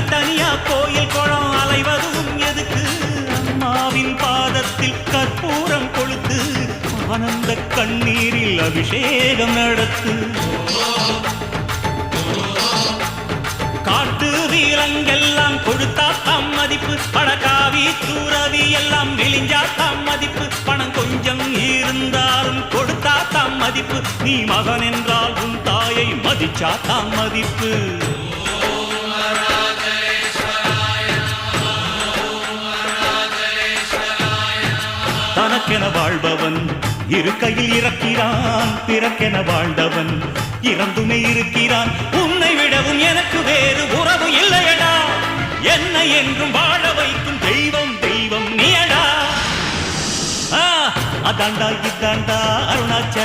தனித்தனியா கோயில் குளம் அலைவதும் எதுக்கு அம்மாவின் பாதத்தில் கற்பூரம் கொளுத்து ஆனந்த கண்ணீரில் அபிஷேகம் நடத்து காட்டு வீரங்கெல்லாம் கொடுத்தா தாம் மதிப்பு பணக்காவி தூரவி எல்லாம் விழிஞ்சா தாம் மதிப்பு பணம் கொஞ்சம் இருந்தாலும் கொடுத்தா தாம் மதிப்பு நீ மகன் என்றால் உன் தாயை மதிச்சா தாம் மதிப்பு தனக்கென வாழ்பவன் இருக்கையில் இறக்கிறான் பிறக்கென வாழ்ந்தவன் இறந்துமே இருக்கிறான் உன்னை விடவும் எனக்கு வேறு உறவு இல்லையடா என்னை என்றும் வாழ வைக்கும் தெய்வம் தெய்வம் நீயடா அதாண்டா இதாண்டா அருணாச்சலம்